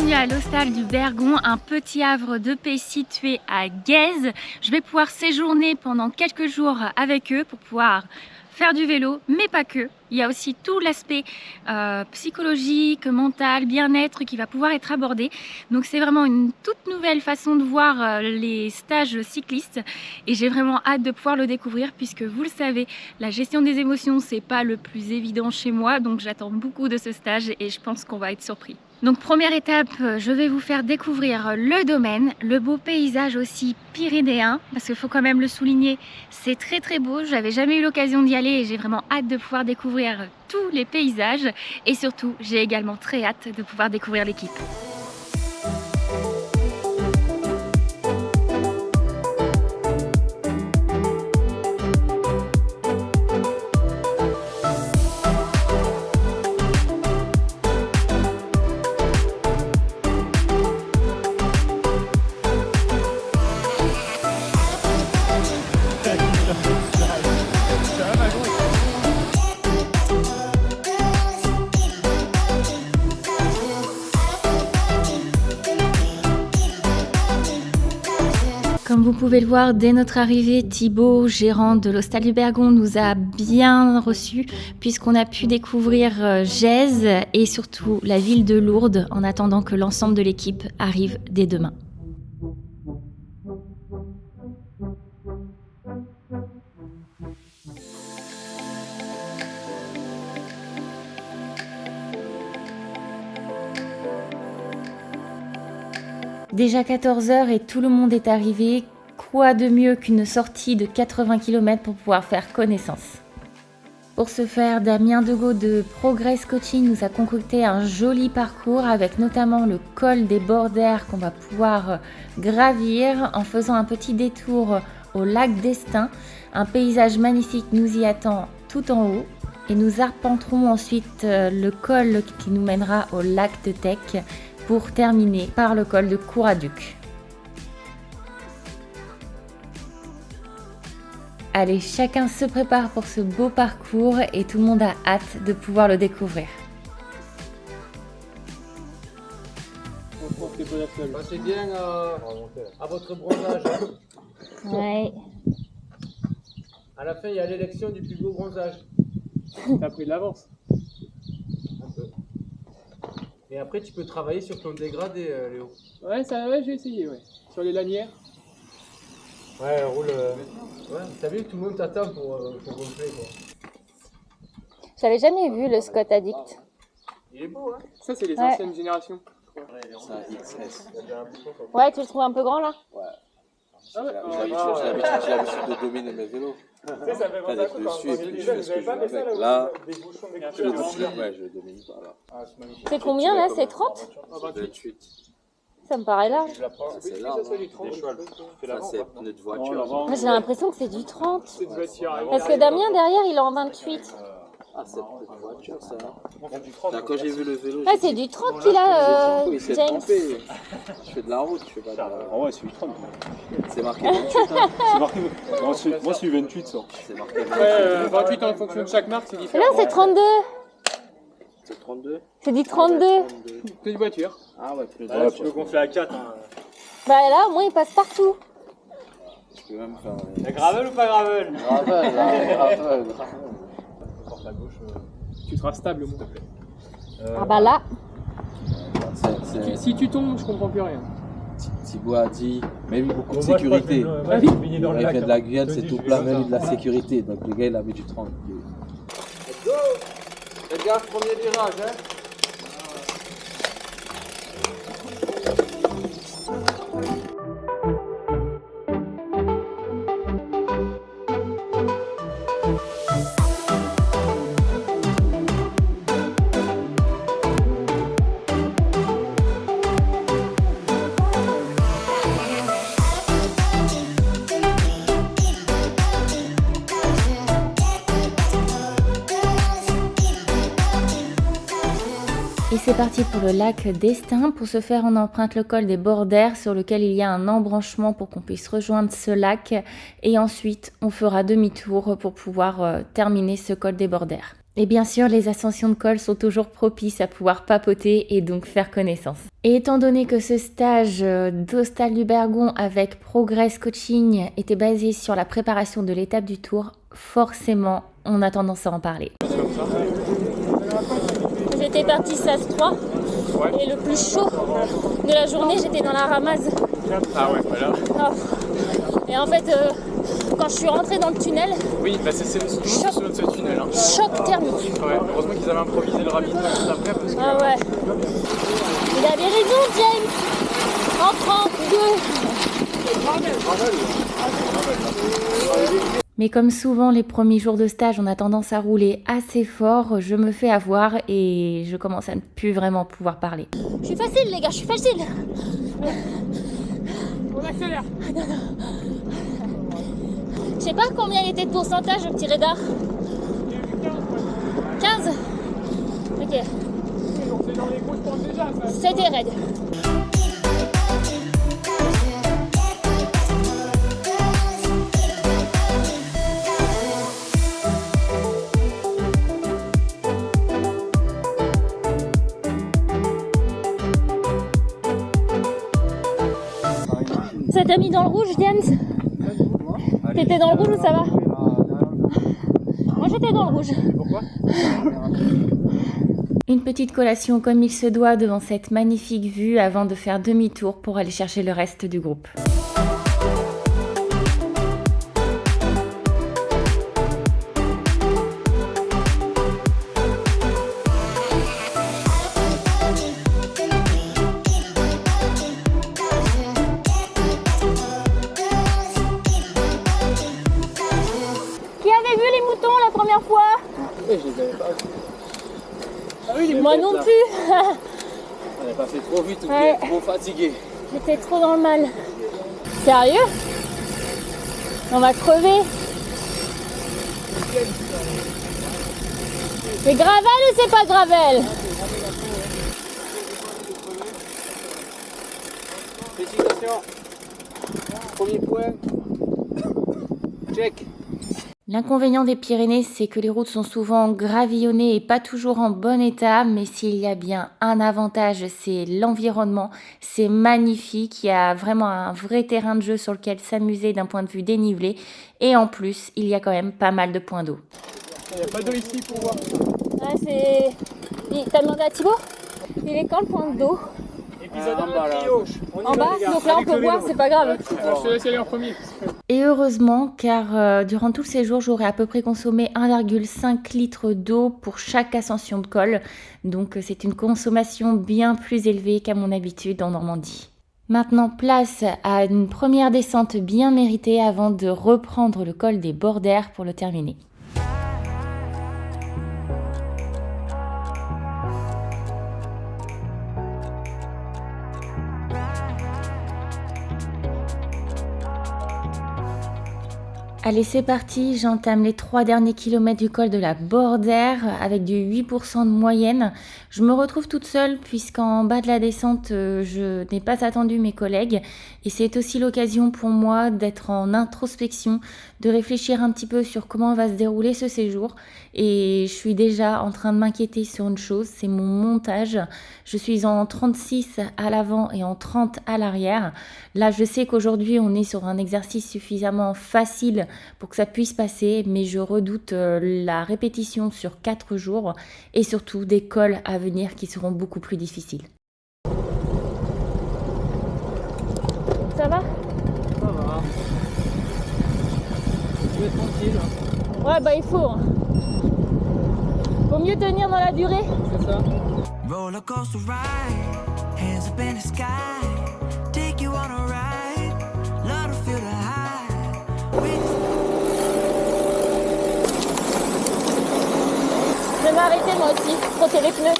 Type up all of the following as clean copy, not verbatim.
bienvenue à l'Hostal du Bergon, un petit havre de paix situé à Guèze. Je vais pouvoir séjourner pendant quelques jours avec eux pour pouvoir faire du vélo, mais pas que. Il y a aussi tout l'aspect psychologique, mental, bien-être qui va pouvoir être abordé. Donc c'est vraiment une toute nouvelle façon de voir les stages cyclistes et j'ai vraiment hâte de pouvoir le découvrir puisque vous le savez, la gestion des émotions c'est pas le plus évident chez moi, donc j'attends beaucoup de ce stage et je pense qu'on va être surpris. Donc première étape, je vais vous faire découvrir le domaine, le beau paysage aussi pyrénéen, parce qu'il faut quand même le souligner, c'est très très beau, j'avais jamais eu l'occasion d'y aller et j'ai vraiment hâte de pouvoir découvrir tous les paysages et surtout j'ai également très hâte de pouvoir découvrir l'équipe. Comme vous pouvez le voir, dès notre arrivée, Thibaut, gérant de l'Hostal du Bergon, nous a bien reçus puisqu'on a pu découvrir Gèze et surtout la ville de Lourdes en attendant que l'ensemble de l'équipe arrive dès demain. Déjà 14h et tout le monde est arrivé. Quoi de mieux qu'une sortie de 80 km pour pouvoir faire connaissance. Pour ce faire, Damien Degaut de Progress Coaching nous a concocté un joli parcours avec notamment le col des Bordères qu'on va pouvoir gravir en faisant un petit détour au lac d'Estaing. Un paysage magnifique nous y attend tout en haut et nous arpenterons ensuite le col qui nous mènera au lac de Tech pour terminer par le col de Couraduc. Allez, chacun se prépare pour ce beau parcours et tout le monde a hâte de pouvoir le découvrir. Passez bien à votre bronzage. Ouais. À la fin, il y a l'élection du plus beau bronzage. T'as pris de l'avance. Un peu. Et après, tu peux travailler sur ton dégradé, Léo. Ouais, j'ai essayé, ouais. Sur les lanières. Ouais, roule. Ouais, t'as vu, tout le monde t'attend pour gonfler, quoi. J'avais jamais vu le Scott Addict. Il est beau, hein. Ça, c'est les anciennes générations. C'est un XS. Ouais, tu le trouves un peu grand là? Ouais. Ah ouais. J'ai l'habitude de dominer mes vélos. Ça fait T'as des dessus et puis je fais ce que je veux avec. Là, je le domine pas là. C'est combien là? C'est 30? C'est 28. Ça me paraît large. Ça, c'est large. Ça, c'est pneu de voiture. Moi j'ai l'impression que c'est du 30. Parce Parce que Damien derrière il est en 28. Ah, c'est pneu de voiture ça. Là, quand j'ai vu le vélo, Ah, c'est du 30 qu'il a, il s'est James. trompé. Je fais de la route, je fais pas de la... Ah ouais, c'est 30. C'est marqué 28, hein. C'est marqué. Moi, c'est 28, ça. C'est marqué 28. 28 en fonction de chaque marque, c'est Et différent. là c'est 32. C'est 32. C'est du 32. C'est une voiture. Ah ouais, pneu de Ouais, voiture. tu peux gonfler à 4. Hein. Bah là au moins il passe partout. Je peux même faire... La gravel ou pas gravel? Gravel. Porte à gauche. Tu seras stable, s'il te plaît. Ah bah là. Si tu tombes, je comprends plus rien. Thibaut a dit, mais lui beaucoup de sécurité. Il vient de la Guyane, c'est tout plat, mais lui de la sécurité. Donc le gars il a mis du 30. Let's go. Faites gaffe, premier virage, hein. Et c'est parti pour le lac d'Estaing. Pour ce faire, on emprunte le col des Bordères sur lequel il y a un embranchement pour qu'on puisse rejoindre ce lac. Et ensuite, on fera demi-tour pour pouvoir terminer ce col des Bordères. Et bien sûr, les ascensions de col sont toujours propices à pouvoir papoter et donc faire connaissance. Et étant donné que ce stage d'Hostal du Bergon avec Progress Coaching était basé sur la préparation de l'étape du Tour, forcément, on a tendance à en parler. J'étais partie SAS 3 et le plus chaud de la journée, j'étais dans la ramasse. Ah ouais, voilà. Oh. Et en fait, quand je suis rentrée dans le tunnel, Oui, bah c'est tout le monde se souvient de ce tunnel. Hein. choc thermique. Ouais, heureusement qu'ils avaient improvisé le ravitaillement juste après parce que... Ah ouais. Il avait raison, James. En 32. Mais comme souvent les premiers jours de stage, on a tendance à rouler assez fort, je me fais avoir et je commence à ne plus vraiment pouvoir parler. Je suis facile les gars, je suis facile. On accélère. Je sais pas combien il était de pourcentage au petit radar. 15. Ok. Donc c'est dans les grosses pentes déjà ça. C'était raide. Ça t'a mis dans le rouge, James? T'étais dans le rouge ou ça va? Moi j'étais dans le rouge. Pourquoi? Une petite collation comme il se doit devant cette magnifique vue avant de faire demi-tour pour aller chercher le reste du groupe. Qui avait vu les moutons la première fois? Je les avais pas vus. Ah oui, les Moi non là. plus. On n'a pas fait trop vite, on Ouais. est trop fatigué. J'étais trop dans le mal. Sérieux? On va crever. C'est gravel ou c'est pas gravel? Félicitations. Premier point. Check. L'inconvénient des Pyrénées, c'est que les routes sont souvent gravillonnées et pas toujours en bon état, mais s'il y a bien un avantage, c'est l'environnement. C'est magnifique, il y a vraiment un vrai terrain de jeu sur lequel s'amuser d'un point de vue dénivelé. Et en plus, il y a quand même pas mal de points d'eau. Il n'y a pas d'eau ici pour voir. Ah, c'est... T'as demandé à Thibaut? Il est quand le point d'eau? Épisode en bas, là. En bas? Donc là on peut boire, c'est pas grave. Alors, je te laisse aller en premier. Et heureusement, car durant tout le séjour, j'aurais à peu près consommé 1,5 litre d'eau pour chaque ascension de col. Donc c'est une consommation bien plus élevée qu'à mon habitude en Normandie. Maintenant, place à une première descente bien méritée avant de reprendre le col des Bordères pour le terminer. Allez, c'est parti, j'entame les 3 derniers kilomètres du col de la Bordère avec du 8% de moyenne. Je me retrouve toute seule puisqu'en bas de la descente, je n'ai pas attendu mes collègues et c'est aussi l'occasion pour moi d'être en introspection, de réfléchir un petit peu sur comment va se dérouler ce séjour et je suis déjà en train de m'inquiéter sur une chose, c'est mon montage. Je suis en 36 à l'avant et en 30 à l'arrière. Là, je sais qu'aujourd'hui, on est sur un exercice suffisamment facile pour que ça puisse passer, mais je redoute la répétition sur 4 jours et surtout des cols à venir qui seront beaucoup plus difficiles. Ça va? Ça va. Tu es tranquille. Ouais, bah il faut. Faut mieux tenir dans la durée. C'est ça. Roller coaster ride, hands up in the sky, take you on a ride, love to feel the high. Je vais m'arrêter moi aussi, frotter les pneus.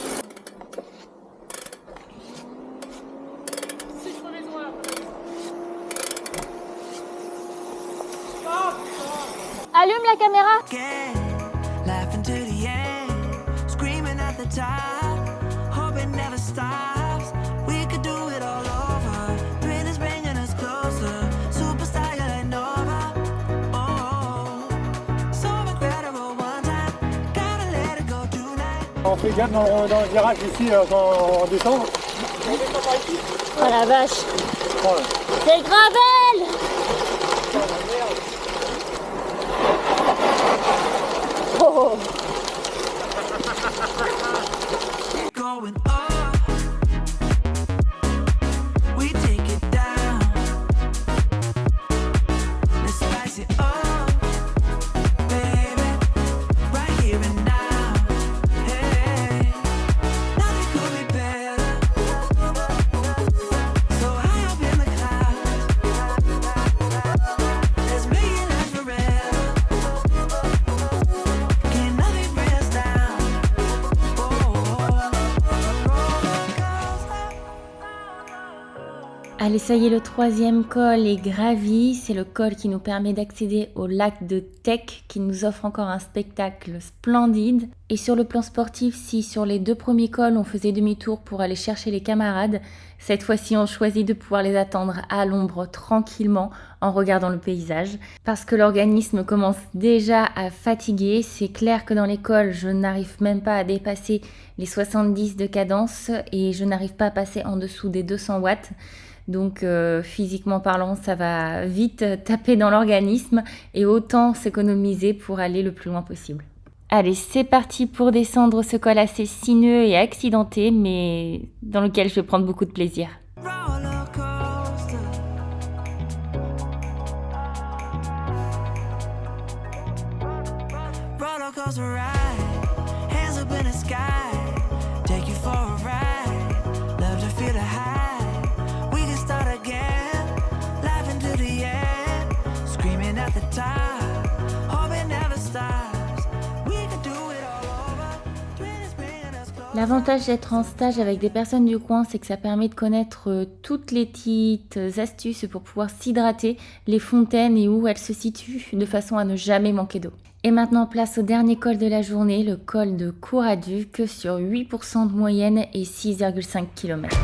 Allume la caméra. Again, laughing to the end, screaming at the top, hope it never stops. We could do it all over, thrill is bringing us closer, superstar you're like Nova. Oh, so incredible one time, gotta let it go. On fait gaffe dans le virage ici quand on descend. Oh la vache. Oh, C'est gravel. Oh. Going up, we take it down. Let's spice it up, baby, right here and now. Hey, nothing could be better. So high up in the clouds, let's make it last forever. Can nothing bring us down? Allez, ça y est, le troisième col est gravi. C'est le col qui nous permet d'accéder au lac de Tech, qui nous offre encore un spectacle splendide. Et sur le plan sportif, si sur les 2 premiers cols, on faisait demi-tour pour aller chercher les camarades, cette fois-ci, on choisit de pouvoir les attendre à l'ombre tranquillement en regardant le paysage. Parce que l'organisme commence déjà à fatiguer. C'est clair que dans les cols, je n'arrive même pas à dépasser les 70 de cadence et je n'arrive pas à passer en dessous des 200 watts. Donc physiquement parlant, ça va vite taper dans l'organisme et autant s'économiser pour aller le plus loin possible. Allez, c'est parti pour descendre ce col assez sinueux et accidenté, mais dans lequel je vais prendre beaucoup de plaisir. Roller coaster. Roller coaster ride, hands up in the sky, take you for a ride, love to feel the high, we can start again, laughing to the end, screaming at the top, hope it never stops, we can do it all over, twin is bringing us closer. L'avantage d'être en stage avec des personnes du coin, c'est que ça permet de connaître toutes les petites astuces pour pouvoir s'hydrater, les fontaines et où elles se situent, de façon à ne jamais manquer d'eau. Et maintenant, place au dernier col de la journée, le col de Courraduc, sur 8% de moyenne et 6,5 km.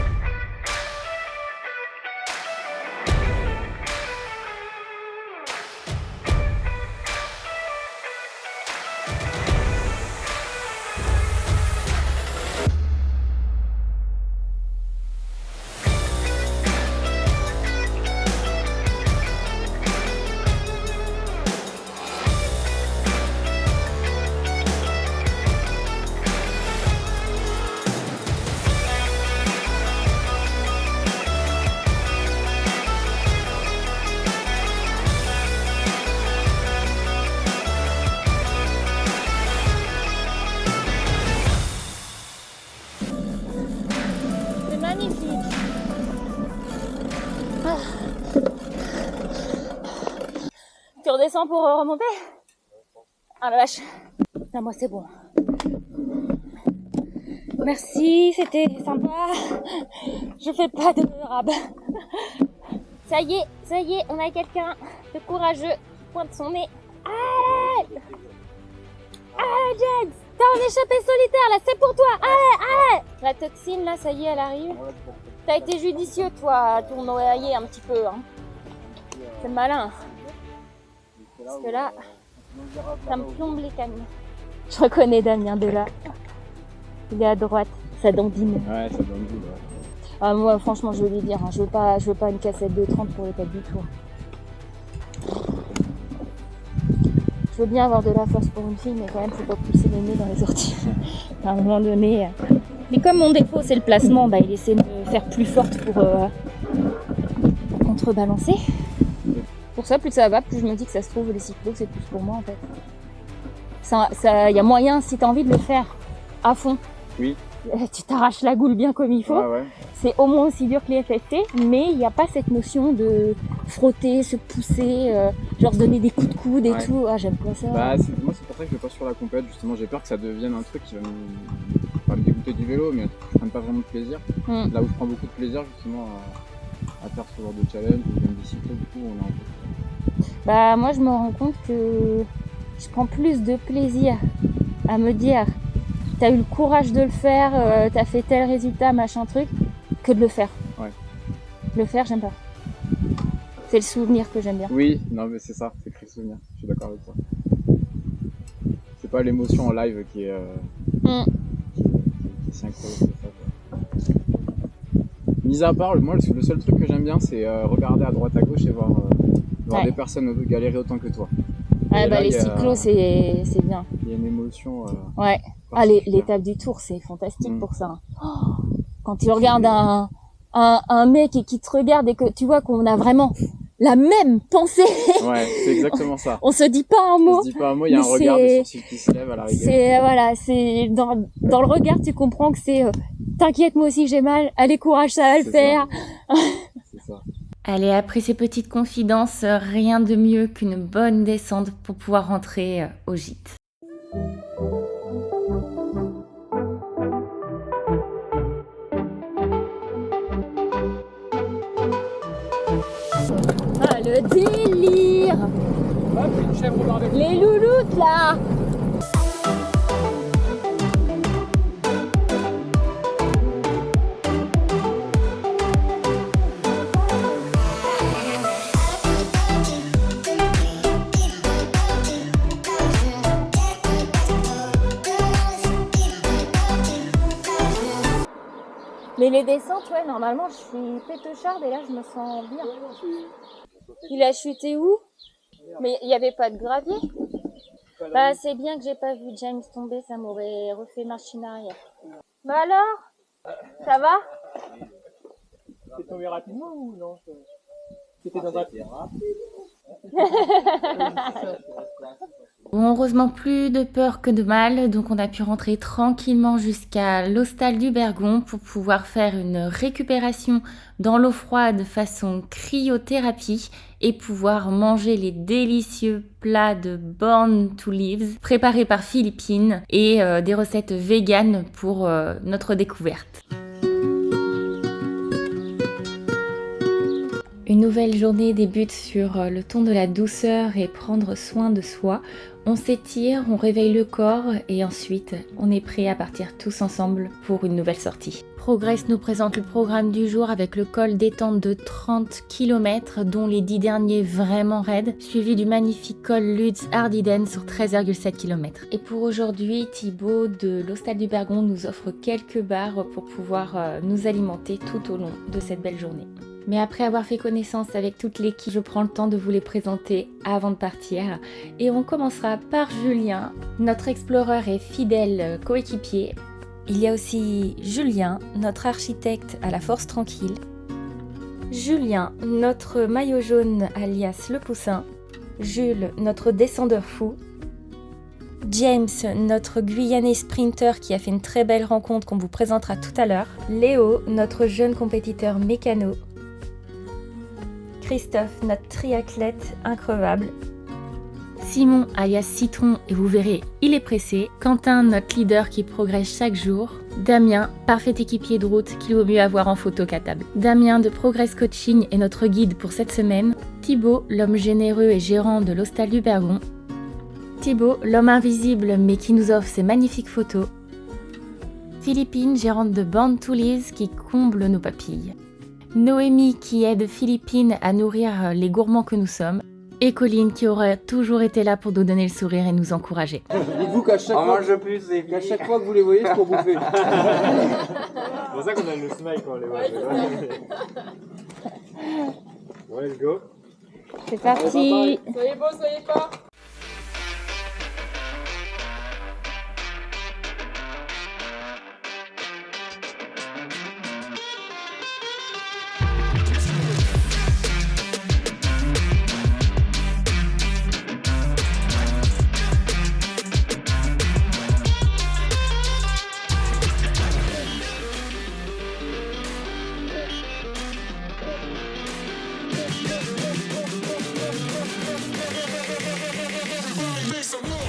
C'est magnifique. Tu redescends pour remonter? Ah la vache. Ah, moi c'est bon. Merci, c'était sympa. Je fais pas de rab. Ça y est, on a quelqu'un de courageux qui pointe son nez. Allez, James, t'as un échappé solitaire là, c'est pour toi. Allez. La toxine là, ça y est, elle arrive. T'as été judicieux toi à tournoyer un petit peu. Hein. C'est malin. Parce que là, ça me plombe les cannes. Je reconnais Damien de là. Il est à droite, ça dandine. Ouais, ça dandine, ouais. Ah, moi, franchement, je veux lui dire, hein, je veux pas une cassette de 30 pour les 4 du tour. Je veux bien avoir de la force pour une fille, mais quand même, faut pas pousser le nez dans les orties. À un moment donné. Mais comme mon défaut, c'est le placement, bah, il essaie de me faire plus forte pour contrebalancer. Pour ça, plus ça va, plus je me dis que ça se trouve, les cyclos, c'est plus pour moi en fait. Il y a moyen, si tu as envie de le faire à fond. Oui. Tu t'arraches la goule bien comme il faut. Ah ouais. C'est au moins aussi dur que les FFT, mais il n'y a pas cette notion de frotter, se pousser, genre se donner des coups de coude et tout. Ah, j'aime pas ça. Bah, moi, c'est pour ça que je vais pas sur la compète, justement. J'ai peur que ça devienne un truc qui va pas me dégoûter du vélo, mais je prenne pas vraiment de plaisir. Là où je prends beaucoup de plaisir, justement, à faire ce genre de challenge, ou même des cyclos, du coup, on est un peu... Bah, moi, je me rends compte que je prends plus de plaisir à me dire t'as eu le courage de le faire, t'as fait tel résultat, machin truc, que de le faire. Ouais. Le faire, j'aime pas. C'est le souvenir que j'aime bien. Oui, non mais c'est ça, c'est que le souvenir, je suis d'accord avec toi. C'est pas l'émotion en live qui est c'est ça, quoi. Mis à part, moi, le seul truc que j'aime bien, c'est regarder à droite à gauche et voir Ouais. des personnes galérer autant que toi. Ouais, Et bah là, les il y a- cyclos, c'est bien. Il y a une émotion. Ouais. Ah, particulière. l'étape du tour, c'est fantastique Mm. pour ça. Oh, quand tu regardes un mec et qui te regarde et que tu vois qu'on a vraiment la même pensée, Ouais, c'est exactement ça. on se dit pas un On mot. se dit pas un mot, il y a un Mais regard, c'est- des sourcils qui se lèvent à la rigueur. C'est voilà, c'est dans le regard, tu comprends que c'est t'inquiète, moi aussi j'ai mal. Allez, courage, ça va le C'est faire. C'est ça. Allez, après ces petites confidences, rien de mieux qu'une bonne descente pour pouvoir rentrer au gîte. Ah, le délire. Les louloutes là. Mais les descentes, ouais, normalement, je suis pétocharde et là, je me sens bien. Il a chuté où? Mais il n'y avait pas de gravier. Bah, c'est bien que j'ai pas vu James tomber, ça m'aurait refait machine arrière. Bah alors? Ça va? T'es tombé rapidement ou non? C'était dans un... Bon, heureusement, plus de peur que de mal, donc on a pu rentrer tranquillement jusqu'à l'hostal du Bergon pour pouvoir faire une récupération dans l'eau froide façon cryothérapie et pouvoir manger les délicieux plats de Born to Live préparés par Philippine et des recettes véganes pour notre découverte. Une nouvelle journée débute sur le ton de la douceur et prendre soin de soi. On s'étire, on réveille le corps et ensuite on est prêt à partir tous ensemble pour une nouvelle sortie. Progress nous présente le programme du jour avec le col détente de 30 km dont les 10 derniers vraiment raides, suivi du magnifique col Lutz Ardiden sur 13,7 km. Et pour aujourd'hui, Thibaut de l'Hostal du Bergon nous offre quelques bars pour pouvoir nous alimenter tout au long de cette belle journée. Mais après avoir fait connaissance avec toute l'équipe, je prends le temps de vous les présenter avant de partir. Et on commencera par Julien, notre explorer et fidèle coéquipier. Il y a aussi Julien, notre architecte à la force tranquille. Julien, notre maillot jaune alias le poussin. Jules, notre descendeur fou. James, notre Guyanais sprinter qui a fait une très belle rencontre qu'on vous présentera tout à l'heure. Léo, notre jeune compétiteur mécano. Christophe, notre triathlète increvable. Simon, alias Citron, et vous verrez, il est pressé. Quentin, notre leader qui progresse chaque jour. Damien, parfait équipier de route qu'il vaut mieux avoir en photo qu'à table. Damien de Progress Coaching est notre guide pour cette semaine. Thibaut, l'homme généreux et gérant de l'Hostal du Bergon. Thibaut, l'homme invisible mais qui nous offre ses magnifiques photos. Philippine, gérante de Born to Live qui comble nos papilles. Noémie qui aide Philippine à nourrir les gourmands que nous sommes. Et Colline qui aurait toujours été là pour nous donner le sourire et nous encourager. Dites-vous qu'à chaque fois, qu'à chaque fois que vous les voyez, c'est pour bouffer. C'est pour ça qu'on a le smile quand on les voit. Bon, let's go. C'est parti. Soyez beaux, soyez forts.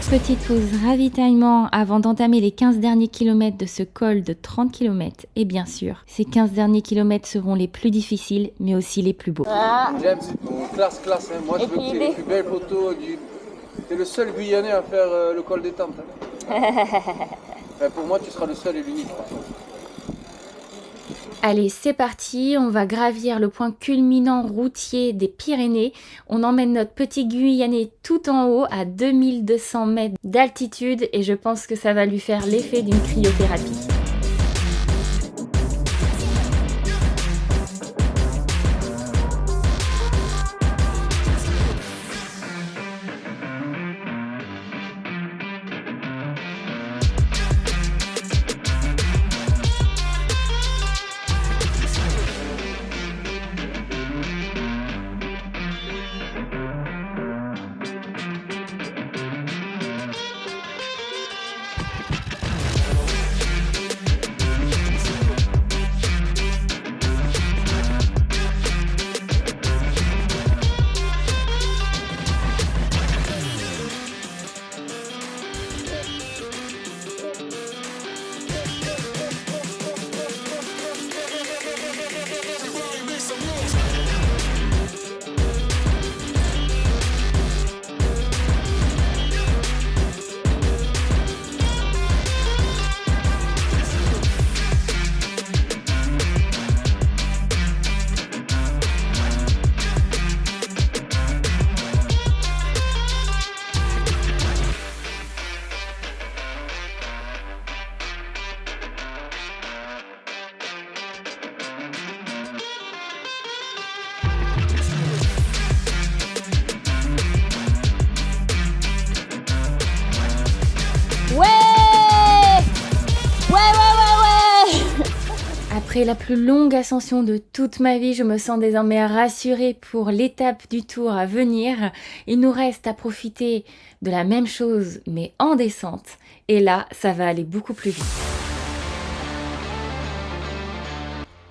Petite pause ravitaillement avant d'entamer les 15 derniers kilomètres de ce col de 30 km. Et bien sûr, ces 15 derniers kilomètres seront les plus difficiles, mais aussi les plus beaux. Ah, James, on classe. Hein. Moi, je veux que tu aies les plus belles photos. T'es le seul Guyanais à faire le col détente. Hein. Enfin, pour moi, tu seras le seul et l'unique. Allez, c'est parti, on va gravir le point culminant routier des Pyrénées. On emmène notre petit Guyanais tout en haut à 2200 mètres d'altitude et je pense que ça va lui faire l'effet d'une cryothérapie. Après la plus longue ascension de toute ma vie, je me sens désormais rassurée pour l'étape du tour à venir. Il nous reste à profiter de la même chose, mais en descente. Et là, ça va aller beaucoup plus vite.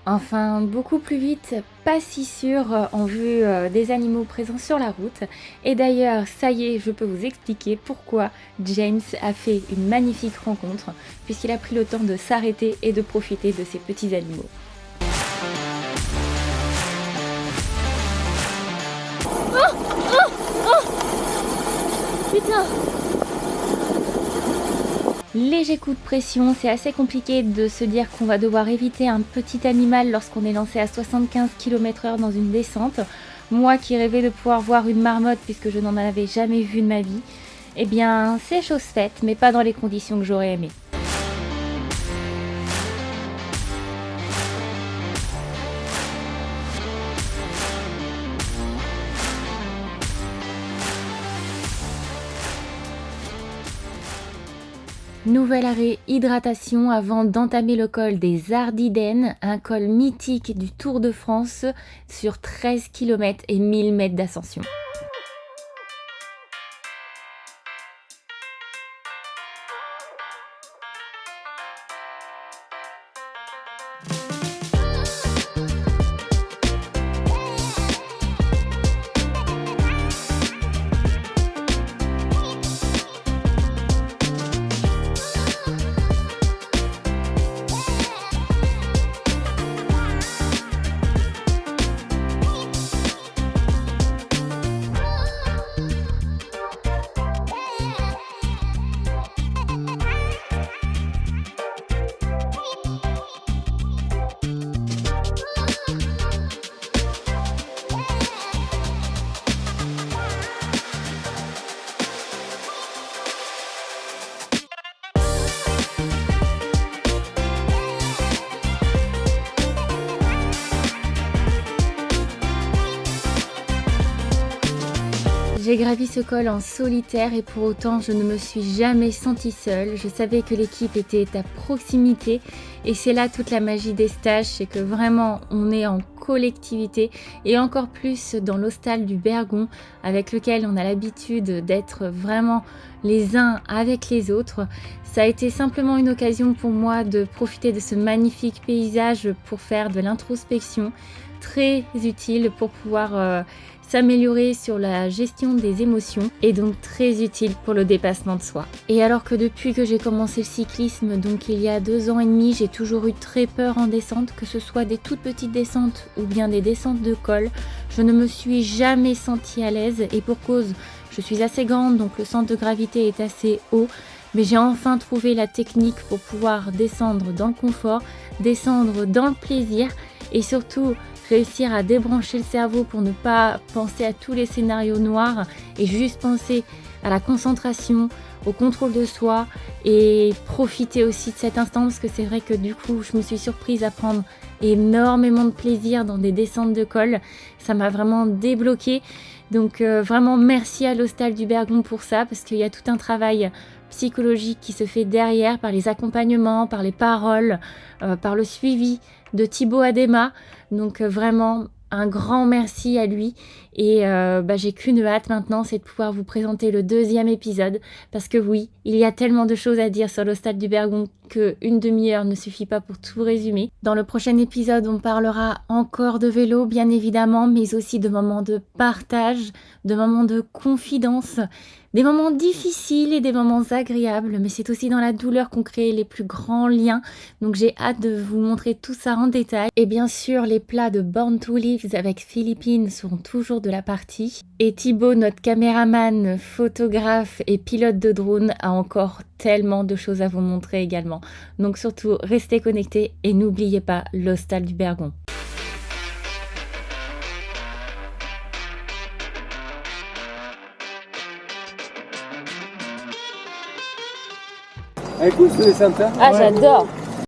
Enfin, beaucoup plus vite, pas si sûr en vue des animaux présents sur la route. Et d'ailleurs, ça y est, je peux vous expliquer pourquoi James a fait une magnifique rencontre, puisqu'il a pris le temps de s'arrêter et de profiter de ces petits animaux. Putain! Léger coup de pression, c'est assez compliqué de se dire qu'on va devoir éviter un petit animal lorsqu'on est lancé à 75 km/h dans une descente. Moi qui rêvais de pouvoir voir une marmotte puisque je n'en avais jamais vu de ma vie, eh bien c'est chose faite, mais pas dans les conditions que j'aurais aimé. Nouvel arrêt hydratation avant d'entamer le col des Ardiden, un col mythique du Tour de France sur 13 km et 1000 mètres d'ascension. J'ai gravi ce col en solitaire et pour autant je ne me suis jamais sentie seule. Je savais que l'équipe était à proximité et c'est là toute la magie des stages, c'est que vraiment on est en collectivité et encore plus dans l'hostal du Bergon avec lequel on a l'habitude d'être vraiment les uns avec les autres. Ça a été simplement une occasion pour moi de profiter de ce magnifique paysage pour faire de l'introspection, très utile pour pouvoir s'améliorer sur la gestion des émotions et donc très utile pour le dépassement de soi. Et alors que depuis que j'ai commencé le cyclisme, donc il y a 2 ans et demi, j'ai toujours eu très peur en descente, que ce soit des toutes petites descentes ou bien des descentes de col, je ne me suis jamais sentie à l'aise et pour cause, je suis assez grande donc le centre de gravité est assez haut, mais j'ai enfin trouvé la technique pour pouvoir descendre dans le confort, descendre dans le plaisir et surtout réussir à débrancher le cerveau pour ne pas penser à tous les scénarios noirs et juste penser à la concentration, au contrôle de soi et profiter aussi de cet instant parce que c'est vrai que du coup je me suis surprise à prendre énormément de plaisir dans des descentes de col, ça m'a vraiment débloqué. Donc vraiment merci à l'hostal du Bergon pour ça parce qu'il y a tout un travail psychologique qui se fait derrière par les accompagnements, par les paroles, par le suivi de Thibaut Adema. Donc vraiment un grand merci à lui et j'ai qu'une hâte maintenant, c'est de pouvoir vous présenter le 2e épisode parce que oui, il y a tellement de choses à dire sur l'hostal du Bergon qu'une demi-heure ne suffit pas pour tout résumer. Dans le prochain épisode, on parlera encore de vélo bien évidemment, mais aussi de moments de partage, de moments de confidence, des moments difficiles et des moments agréables, mais c'est aussi dans la douleur qu'on crée les plus grands liens. Donc j'ai hâte de vous montrer tout ça en détail. Et bien sûr, les plats de Born to Live avec Philippine seront toujours de la partie. Et Thibaut, notre caméraman, photographe et pilote de drone, a encore tellement de choses à vous montrer également. Donc surtout, restez connectés et n'oubliez pas l'hostal du Bergon. Elle est cool cette descente, hein? Ah, j'adore!